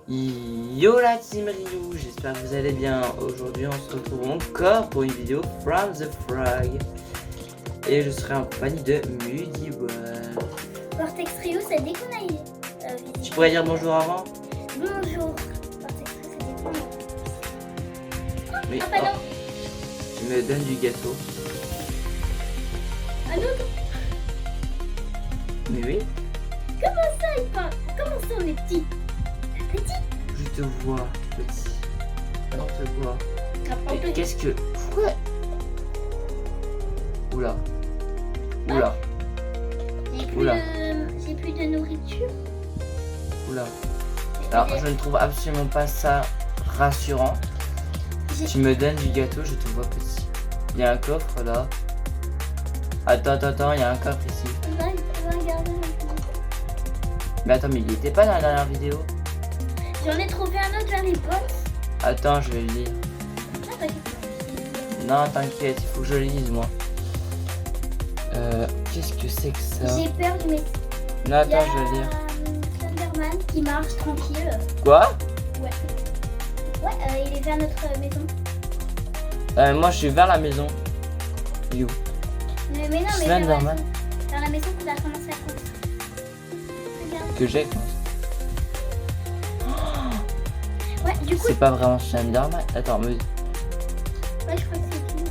Yo la team Ryu, j'espère que vous allez bien. Aujourd'hui on se retrouve encore pour une vidéo From the Frag. Et je serai en compagnie de Mudibois. Vortex Rio, ça déconne. Tu pourrais dire bonjour avant? Bonjour. Vortex Rio, ça déconne. Oui. Ah bah non. Tu me donnes du gâteau. Ah non, non. Mais oui. Comment ça, il parle? Comment ça, on est petit? Petit? Je te vois, petit. On te voit. Ah, Mais petit. qu'est-ce que... Pourquoi? Oula. Oula. J'ai plus de nourriture. Oula. Alors je ne trouve absolument pas ça rassurant. Tu me donnes du gâteau, je te vois petit. Il y a un coffre là. Attends, il y a un coffre ici. On va regarder maintenant. Mais attends, mais il était pas dans la dernière vidéo. J'en ai trouvé un autre vers les box. Attends, je vais le lire. Ah, t'inquiète. Non, t'inquiète, il faut que je le lise moi. Qu'est-ce que c'est que ça? J'ai peur de mes... Non, attends, je vais le lire. Thunderman qui marche tranquille. Quoi? Ouais. Ouais, il est vers notre maison. Moi je suis vers la maison. You. Mais non, mais Slenderman. vers la maison qu'on a commencé à construire. Regarde. Que j'ai commencé. Ouais, du coup, C'est pas vraiment Slenderman. Attends, mais... ouais, je crois que c'est tout.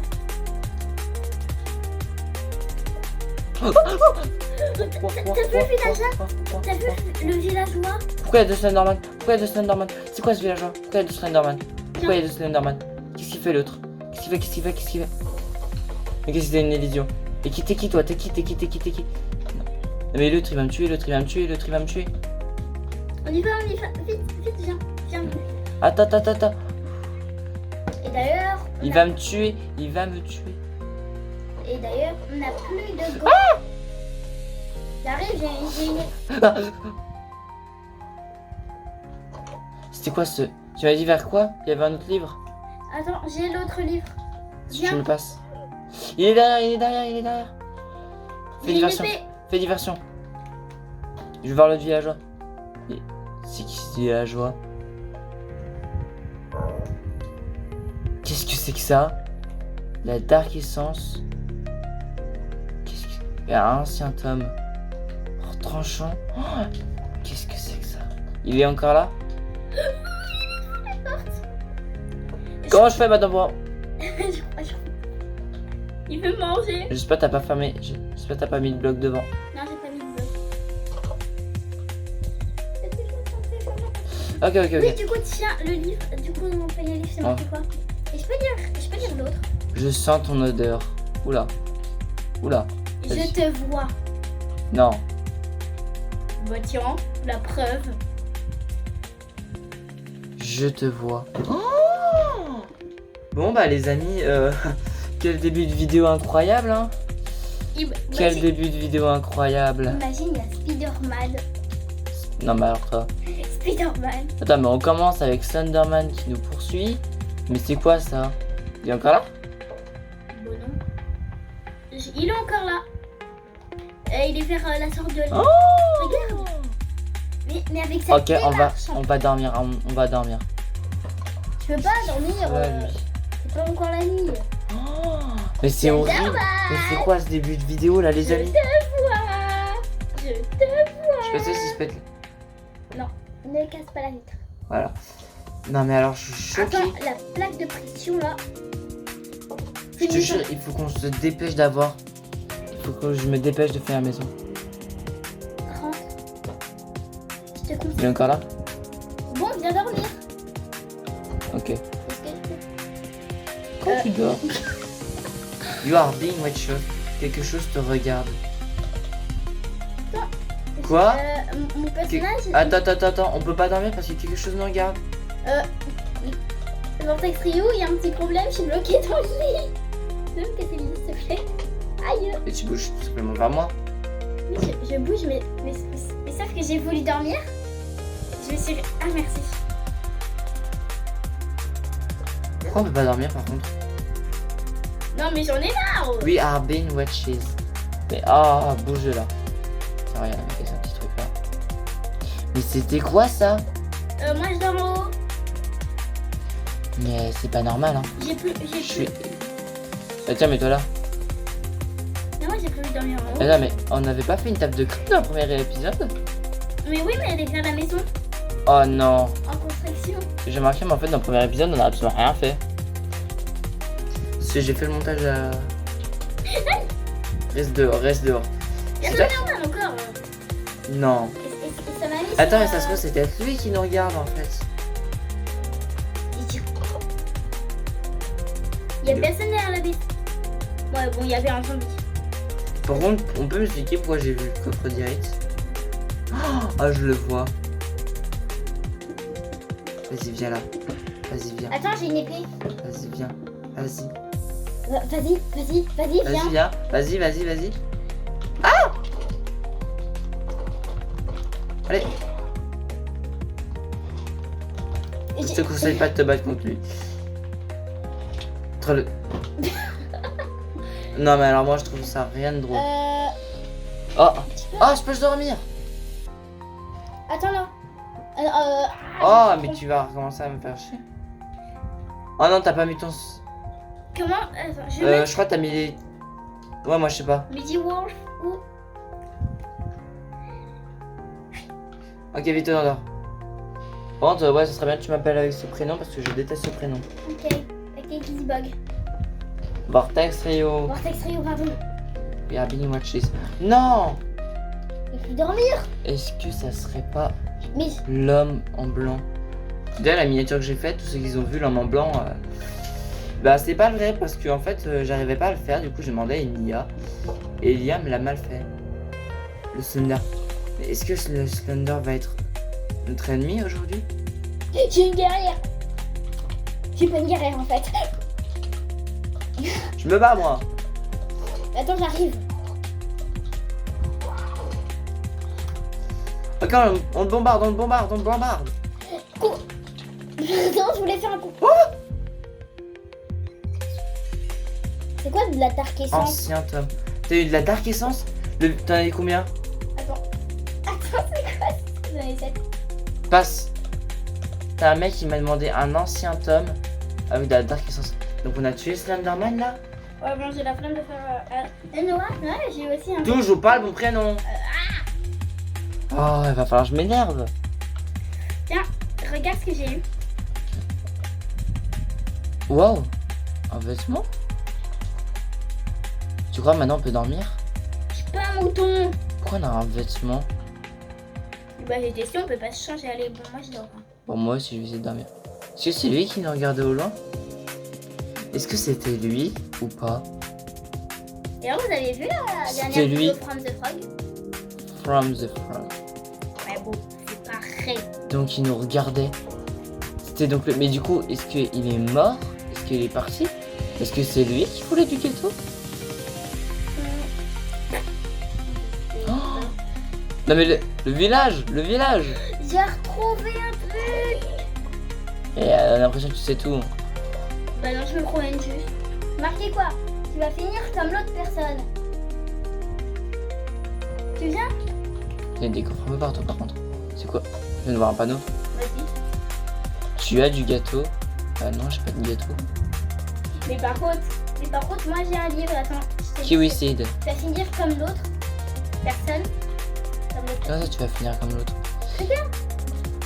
T'as vu le villageois? T'as vu le villageois? Pourquoi il y a deux Slenderman? Pourquoi il y a deux Slenderman? C'est quoi ce villageois? Pourquoi il y a deux Slenderman? Pourquoi il y a deux Slenderman? Qu'est-ce qu'il fait l'autre? Qu'est-ce qu'il fait? Mais qu'est-ce que c'est une illusion? Et t'es qui toi? T'es qui? Non. Mais l'autre il va me tuer, l'autre il va me tuer. On y va, vite, viens. Attends. Et d'ailleurs, Il va me tuer. Et d'ailleurs, on n'a plus de go. J'arrive, j'ai une... C'était quoi ce... Tu m'as dit vers quoi? Il y avait un autre livre? Attends, j'ai l'autre livre. Tu Viens. me le passes. Il est derrière. J'ai une épée. Fais diversion. Je vais voir l'autre villageois. Et c'est qui ce villageois? Qu'est-ce que c'est que ça? La Dark Essence. Qu'est-ce que... Il y a un ancien tome. Oh, tranchant. Oh, qu'est-ce que c'est que ça? Il est encore là? Comment je fais maintenant? Il veut manger. J'espère que t'as pas fermé. J'espère que t'as pas mis de bloc devant. Non, j'ai pas mis de bloc. Ok. Oui, du coup, tiens, le livre. Du coup, on peut y aller, c'est marqué quoi? Et je peux dire l'autre. Je sens ton odeur. Oula. Je Vas-y. te vois. Non. Bah tiens, la preuve. Je te vois. Bon bah les amis, quel début de vidéo incroyable hein. Quel début de vidéo incroyable. Imagine, il y a Spider-Man. Non mais alors toi. Spider-Man. Attends mais on commence avec Slenderman qui nous poursuit. Mais c'est quoi ça? Il est encore là? Bon non. Il est encore là. Il est vers la sorte de... Oh Regarde. Mais avec sa ok, on va dormir. Tu peux pas dormir. Ouais, lui. C'est pas encore la nuit. Mais c'est horrible. Slenderman. Mais c'est quoi ce début de vidéo là les amis? Je te vois. Je sais si je pète. Non, ne casse pas la vitre. Voilà. Non mais alors je suis choqué. Attends, la plaque de pression là. Je te jure, il faut qu'on se dépêche d'avoir. Il faut que je me dépêche de faire la maison. 30. Je te Il est conseille. encore là? Bon, viens dormir. Ok. Est-ce que je peux... Quand tu dors. You are being watched. Quelque chose te regarde. Quoi? Mon personnage... Attends, on peut pas dormir parce que quelque chose nous regarde. Vortex Rio, il y a un petit problème, je suis bloquée dans le lit. Tu peux me casser le lit, s'il te plaît? Aïe. Et tu bouges tout simplement vers moi. Oui, je bouge, mais sauf que j'ai voulu dormir. Je me suis... Ah, merci. Pourquoi on peut pas dormir par contre? Non, mais j'en ai marre. We are being watched. Mais bouge là. Ça regarde, c'est un petit truc là. Mais c'était quoi ça? Moi, je dors Mais c'est pas normal, hein. J'ai plus. Je suis... Bah tiens, mets-toi là. Non, moi j'ai prévu de dormir en haut. Ah non, mais on n'avait pas fait une table de crêpes dans le premier épisode? Mais oui, mais elle est faire la maison Oh non. en construction. J'ai remarqué, mais en fait, dans le premier épisode, on a absolument rien fait. Parce que j'ai fait le montage à... Reste dehors, reste dehors. Il y a C'est dormi encore. Non. Et ça m'a mis Attends, sur, mais ça se trouve, c'est peut-être lui qui nous regarde, en fait. Il y a personne derrière la bite. Ouais, bon, il y avait un zombie. Par contre, on peut m'expliquer pourquoi j'ai vu le coffre direct? Ah, je le vois. Vas-y, viens là. Vas-y, viens. Attends, j'ai une épée. Vas-y, viens. Vas-y. Vas-y, Vas-y, viens. viens. Vas-y. Allez, je te conseille pas de te battre contre lui. Entre le... Non mais alors moi je trouve ça rien de drôle. Oh, je peux dormir. Attends là. Oh mais tu vas recommencer à me faire chier. Oh non, t'as pas mis ton... Comment? Attends, je vais je crois que t'as mis les... Ouais, moi je sais pas. Midi Wolf ou... Ok, vite, on dort. Par contre, ouais, ça serait bien que tu m'appelles avec ce prénom parce que je déteste ce prénom. Ok, avec Ladybug. Vortex Rio. Vortex Rio, pardon. We are being watch this. Non. Il faut dormir. Est-ce que ça serait pas Mais l'homme en blanc? D'ailleurs, la miniature que j'ai faite, tous ceux qui ont vu l'homme en blanc, bah c'est pas vrai parce que en fait, j'arrivais pas à le faire. Du coup, j'ai demandé à une IA et l'IA me l'a mal fait. Le Slender. Mais est-ce que le Slender va être notre ennemi aujourd'hui? j'ai une guerrière. Je suis pas une guerrière en fait. Je me bats moi. Attends, j'arrive. Ok, on te bombarde. Attends, je voulais faire un coup. C'est quoi de la dark essence? Ancien tome. T'as eu de la dark essence? T'en as eu combien? Attends, c'est quoi? J'en ai 7. Passe. T'as un mec qui m'a demandé un ancien tome avec de la dark essence. Donc on a tué Slenderman là? Ouais, bon, j'ai la flemme de faire. Noah, ouais, j'ai aussi un. Toujours pas le bon prénom. Oh, il va falloir que je m'énerve. Tiens, regarde ce que j'ai eu. Wow. Un vêtement? Tu crois maintenant on peut dormir? Je suis pas un mouton. Pourquoi on a un vêtement? Bah, j'ai testé, on peut pas se changer. Allez, bon, moi je dors. Bon, moi aussi je vais essayer de dormir. Est-ce que c'est lui qui nous regardait au loin? Est-ce que c'était lui ou pas? Et alors, vous avez vu la C'était dernière lui. vidéo From the Frog? From the Frog. Ouais, bon, c'est pareil. Donc il nous regardait. C'était donc le... Mais du coup, est-ce qu'il est mort? Est-ce qu'il est parti? Est-ce que c'est lui qui voulait du gâteau? Oh non mais le village! J'ai retrouvé un truc. Et elle a l'impression que tu sais tout. Bah non, je me promène juste. Marquez quoi? Tu vas finir comme l'autre personne. Tu viens? Il y a des coffres un peu partout par contre. C'est quoi? Je viens de voir un panneau. Vas-y. Tu as du gâteau? Ah non, j'ai pas de gâteau. Mais par contre, moi j'ai un livre. Attends. Kiwi Seed. Tu vas finir comme l'autre personne. Comme l'autre. Comment ça tu vas finir comme l'autre? C'est bien.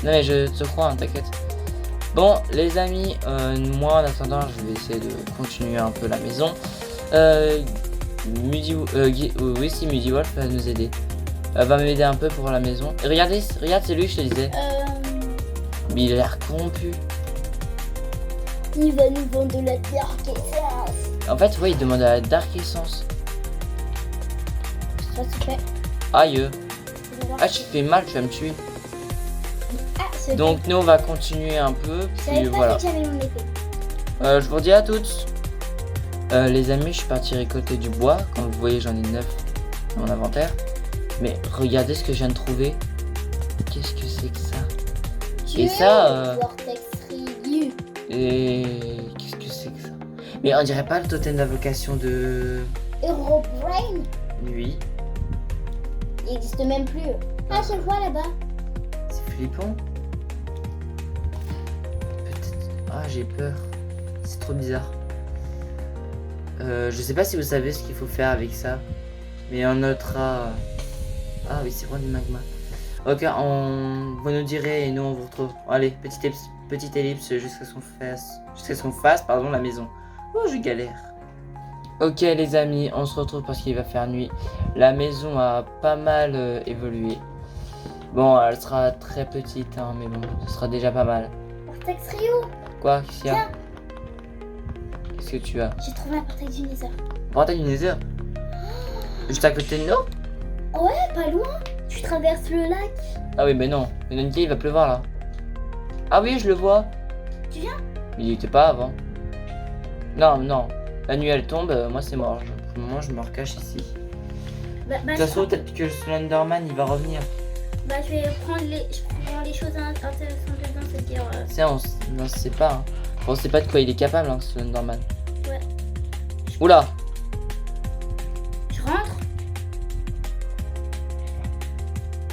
Non mais je te crois, hein, t'inquiète. Bon les amis, moi en attendant je vais essayer de continuer un peu la maison. Mudi Wolf va nous aider. Va m'aider un peu pour la maison. Et regarde c'est lui je te disais. Mais il a l'air corrompu. Il va nous vendre de la dark essence. En fait ouais il demande à la dark essence. Ça se fait. Aïe. Ah tu te fais mal, tu vas me tuer. Ah, c'est Donc nous on va continuer un peu. Je Puis savais pas voilà. que j'avais mon épée. Je vous dis à toutes. Les amis, je suis parti récolter du bois. Comme vous voyez, j'en ai 9 dans mon inventaire. Mais regardez ce que je viens de trouver. Qu'est-ce que c'est que ça? Et ça, Vortex Ryu. Et qu'est-ce que c'est que ça? Mais on dirait pas le totem d'invocation de Herobrine. nuit. Il existe même plus. Ah, je le vois là-bas. C'est flippant. Ah, j'ai peur. C'est trop bizarre. Je sais pas si vous savez ce qu'il faut faire avec ça. Mais on notera... Ah oui, c'est vraiment du magma. Ok, vous nous direz et nous on vous retrouve. Allez, petite ellipse jusqu'à ce qu'on fasse pardon, la maison. Oh, je galère. Ok les amis, on se retrouve parce qu'il va faire nuit. La maison a pas mal évolué. Bon, elle sera très petite, hein, mais bon, ce sera déjà pas mal. Vortex Rio. Quoi? Qu'est-ce qu'il y a? Tiens. Qu'est-ce que tu as? J'ai trouvé un portail du Nether. Portail du Nether? Juste à côté de nous? Ouais, pas loin. Tu traverses le lac. Ah oui, mais non. Mais Nonké, il va pleuvoir là. Ah oui, je le vois. Tu viens? Mais il était pas avant. Non, non. La nuit elle tombe, moi c'est mort. Pour le moment, je me recache ici. Bah, De toute façon, peut-être que le Slenderman il va revenir. bah je vais prendre les choses intéressantes dedans, c'est-à-dire... C'est on sait pas. Hein. On sait pas de quoi il est capable, hein, ce Slenderman. Ouais. Oula! Je rentre.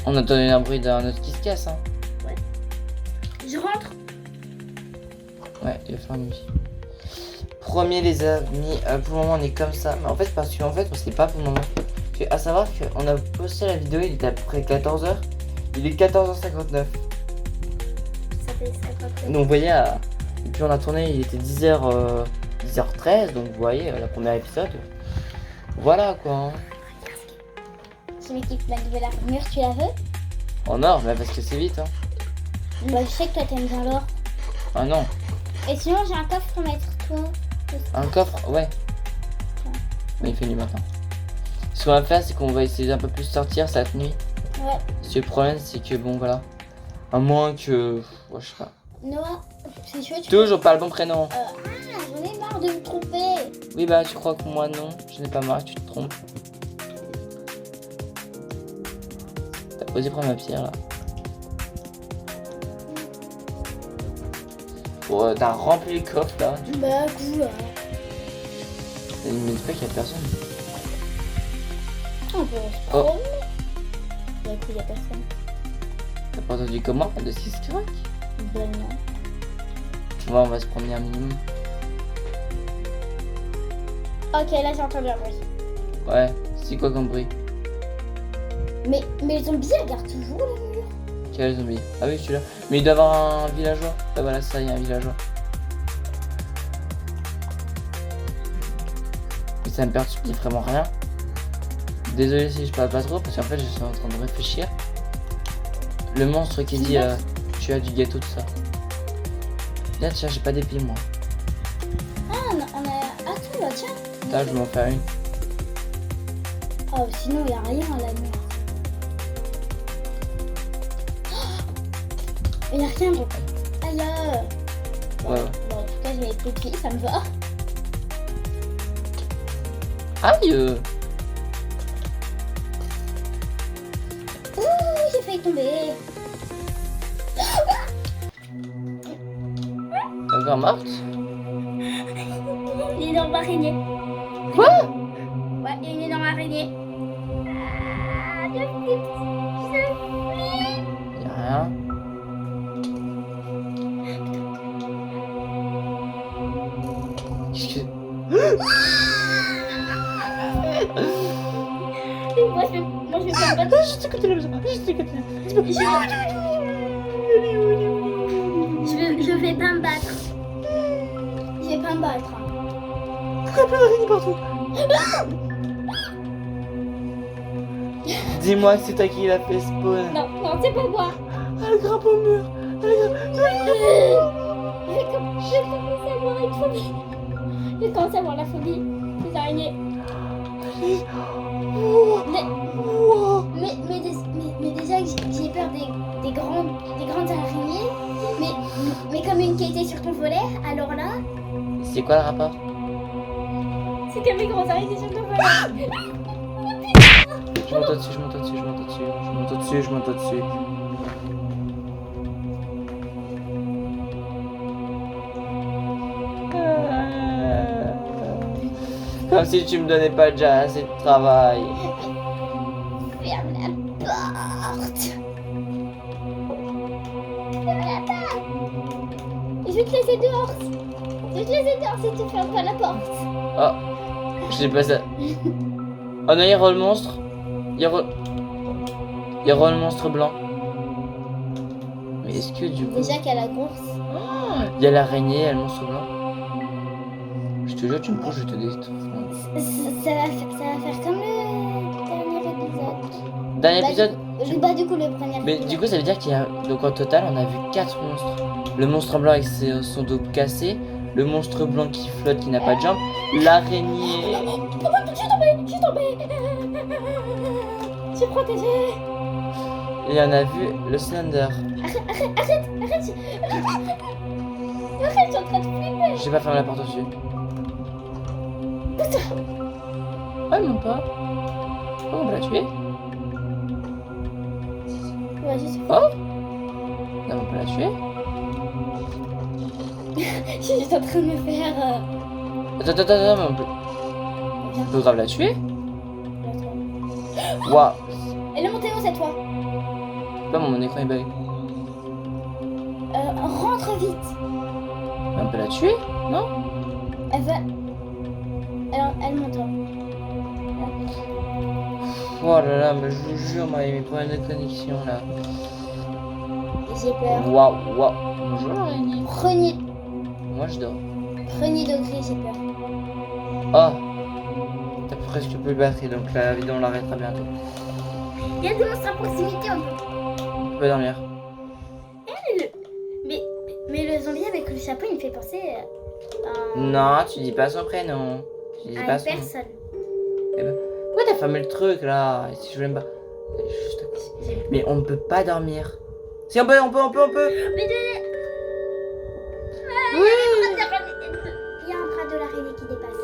On a entendu un bruit d'un autre qui se casse, hein. Je rentre. Ouais, il va faire nuit. Premier les amis, pour le moment on est comme ça. Mais en fait, parce qu'en fait, on sait pas pour le moment. À savoir qu'on a posté la vidéo, il était à peu près 14h. Il est 14h59. Ça fait 50. Donc vous voyez, et puis on a tourné, il était 10h13. Donc vous voyez, le premier épisode. Voilà quoi. Hein. Je m'équipe ma nouvelle armure, tu la veux? En or, mais parce que c'est vite. Hein. Bah je sais que toi t'aimes bien l'or. Ah non. Et sinon j'ai un coffre pour mettre tout. Un coffre, ouais. Mais il fait nuit maintenant. Ce qu'on va faire, c'est qu'on va essayer d'un peu plus sortir cette nuit. Ouais. Parce que le problème, c'est que bon, voilà. À moins que. Ouais, je sais pas. Noah, c'est chaud, tu Toujours pas le bon prénom. j'en ai marre de me tromper. Oui, bah, tu crois que moi, non. Je n'ai pas marre, tu te trompes. T'as osé prendre ma pierre là. Oh, t'as rempli le coffre là. Bah cool. Il me dit pas qu'il y a personne. On peut se Oh. promener. Bah écoute, y'a personne. T'as pas entendu comment de 6 crack? Bah non. Tu vois, on va se promener un minimum. Ok, là j'ai entendu un bruit. Ouais, c'est quoi comme bruit? Mais les zombies, elles gardent toujours le mur. Quel zombie? Ah oui, celui-là. Mais il doit y avoir un villageois. Ah voilà, ça, il y a un villageois. Et ça me perturbe vraiment rien. Désolé si je parle pas trop, parce qu'en fait, je suis en train de réfléchir. Le monstre qui dit tu as du gâteau, tout ça. Là, tiens, j'ai pas d'épis, moi. Ah, on a... Attends, bah tiens. Là, je vais m'en faire une. Oh, sinon, y'a rien à la nuit. Il y a rien donc. Aïe. Ouais, ouais. Bon, en tout cas, je vais être pieds, ça me va. Aïe! Ouh, j'ai failli tomber. T'es encore morte? Il y a une énorme araignée. Quoi? Ouais, il y a une énorme araignée. Ah, je flippe. Y'a rien. Qu'est-ce que... Moi, je vais pas me battre. Juste à côté de la maison. Juste à côté de la maison. Je vais pas me battre. Je vais pas me battre. Pourquoi il y a plein d'araignées partout? Dis-moi que c'est toi qui l'a fait spawn. Non, non, c'est pas moi. Elle grimpe au mur. J'ai commencé à avoir une phobie. J'ai commencé à avoir la phobie des araignées. Mais déjà j'ai peur des grandes araignées. Mais comme une qui était sur ton volet, alors là, C'est quoi le rapport? c'est comme les grandes araignées sur ton volet. Je monte au-dessus, je monte au-dessus, je monte au-dessus, je monte au-dessus, je monte au-dessus. Comme si tu me donnais pas déjà assez de travail. Ferme la porte. Ferme la porte. Je vais te laisser dehors. Je vais te laisser dehors si tu fermes pas la porte. Oh, je sais pas ça. Oh non, il y aura le monstre. Il y aura le monstre blanc. Mais est-ce que du coup... Déjà qu'à la course. Il y a l'araignée, il y a le monstre blanc. Je te jure, tu me couches, je te détruis. Ça va faire comme le dernier épisode. Dernier épisode. Du coup, le premier Mais épisode. du coup, ça veut dire qu'il y a... Donc au total, on a vu 4 monstres. Le monstre blanc avec son dos cassé. Le monstre blanc qui flotte, qui n'a pas de jambes. L'araignée... Je suis tombée. Je suis protégée. Et on a vu le Slender. Arrête. Arrête, je suis en train de flipper. J'ai pas fermé la porte au-dessus. Pousse-toi. Ah, non pas. Oh, on va la tuer. Ouais, je suis... Oh non, on peut la tuer. Je suis juste en train de me faire... Attends, mais on peut grave la tuer. Waouh. Elle est montée où cette fois? Pas mon écran est bugué. Rentre vite. On peut la tuer, non? Elle va... Elle monte. Oh là là, mais je vous jure, moi, il y a mes problèmes de connexion là. J'ai peur. Waouh. Bonjour l'araignée. Premier Moi je dors. degré, j'ai peur. Oh. T'as presque plus de batterie, donc la vidéo on l'arrêtera bientôt. Il y a des monstres à proximité, on Tu peux dormir. Mais le zombie avec le chapeau, il me fait penser à... Non, tu dis pas son prénom. Tu dis à pas une son... personne. Eh ben, pourquoi t'as fermé le truc là? Et si je l'aime pas. Elle est juste à côté. Mais on ne peut pas dormir. Si on peut. Mais Oui. il y a un bras de l'araignée qui dépasse.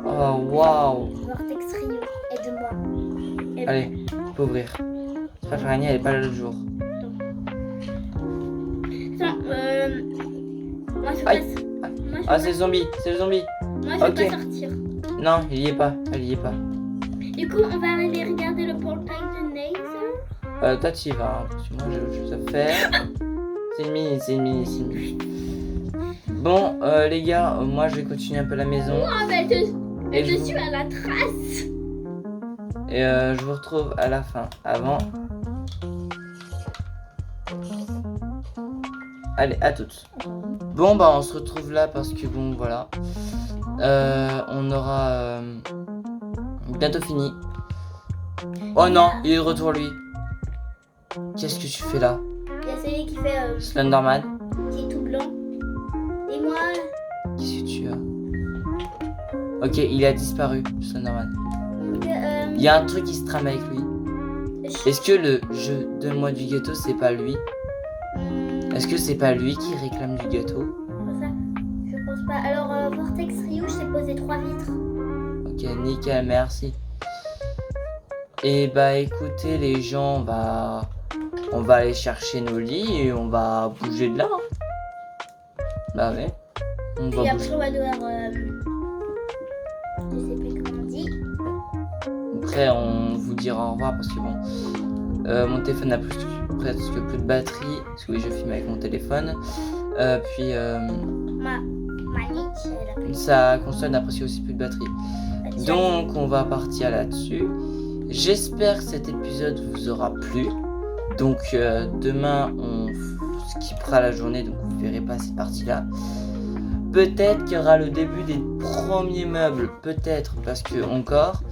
Oh waouh. Vortex Rio, aide-moi. Allez, on peut ouvrir. J'espère que l'araignée elle est pas là l'autre jour. Attends, moi je Aïe. passe. Moi, je Ah c'est le zombie, Moi je Ok. vais pas sortir. Non, il y est pas, elle y est pas. Du coup, on va aller regarder le portail de Nether. Toi tu y vas, hein, parce que moi j'ai autre chose à faire. C'est une mini. Bon, les gars, moi je vais continuer un peu la maison. Oh, mais Et je je suis à la trace. Et je vous retrouve à la fin. Avant. Allez, à toutes. Bon, bah on se retrouve là parce que bon, voilà. On aura bientôt fini. Oh non, il est de retour lui. Qu'est-ce que tu fais là? Il y a celui qui fait... Slenderman? qui est tout blanc. Et moi... Qu'est-ce que tu as? Ok, il a disparu, Slenderman. Il y a un truc qui se trame avec lui. Est-ce que le jeu Donne-moi du gâteau, c'est pas lui? Est-ce que c'est pas lui qui réclame du gâteau? Ça, je pense pas. Alors, Vortex Rio, je t'ai posé 3 vitres. Ok, nickel, merci. Et bah écoutez les gens, on va aller chercher nos lits et on va bouger de là. Bah ouais. On va Et bouger. après, on va devoir... je sais plus comment on dit. Après on vous dira au revoir parce que bon, mon téléphone n'a presque plus de batterie. Parce que oui, je filme avec mon téléphone. Puis Ma niche, elle a plus. sa console n'a presque aussi plus de batterie. Donc on va partir là-dessus. J'espère que cet épisode vous aura plu. Donc demain on skippera la journée, donc vous verrez pas cette partie-là. Peut-être qu'il y aura le début des premiers meubles, peut-être, parce que encore,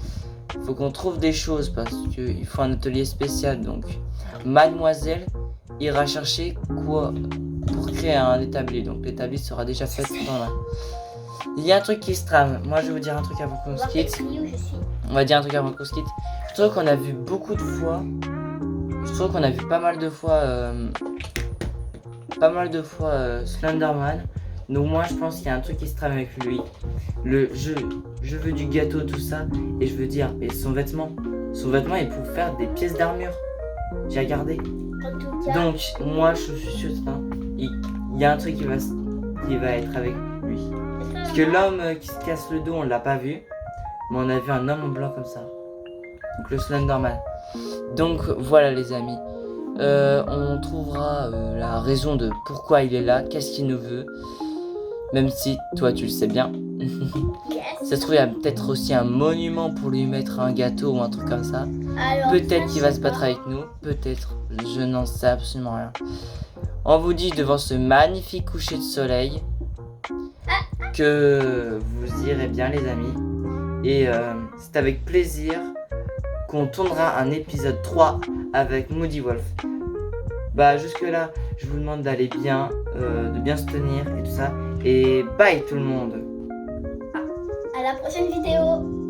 faut qu'on trouve des choses, parce qu'il faut un atelier spécial. Donc mademoiselle ira chercher quoi pour créer un établi. Donc l'établi sera déjà fait dans la... Il y a un truc qui se trame. Moi je vais vous dire un truc avant qu'on se quitte. Vortex Rio, je suis. On va dire un truc avant qu'on se quitte. Je trouve qu'on a vu beaucoup de fois. Je trouve qu'on a vu pas mal de fois Slenderman. Donc moi je pense qu'il y a un truc qui se trame avec lui. Je veux du gâteau, tout ça. Et je veux dire, et son vêtement est pour faire des pièces d'armure. J'ai regardé. En tout cas, Donc moi je suis sûr, il y a un truc qui va être avec lui. Parce que l'homme qui se casse le dos, on l'a pas vu. Mais on a vu un homme en blanc comme ça. Donc le Slenderman. Donc voilà les amis. On trouvera la raison de pourquoi il est là, qu'est-ce qu'il nous veut. Même si toi tu le sais bien. Yes. Ça se trouve, il y a peut-être aussi un monument pour lui mettre un gâteau ou un truc comme ça. Alors, Peut-être ça, qu'il je va sais se battre pas. avec nous, peut-être. Je n'en sais absolument rien. On vous dit devant ce magnifique coucher de soleil que vous irez bien les amis. Et c'est avec plaisir qu'on tournera un épisode 3 avec Moody Wolf. Bah jusque là, je vous demande d'aller bien, de bien se tenir et tout ça. Et bye tout le monde. À la prochaine vidéo.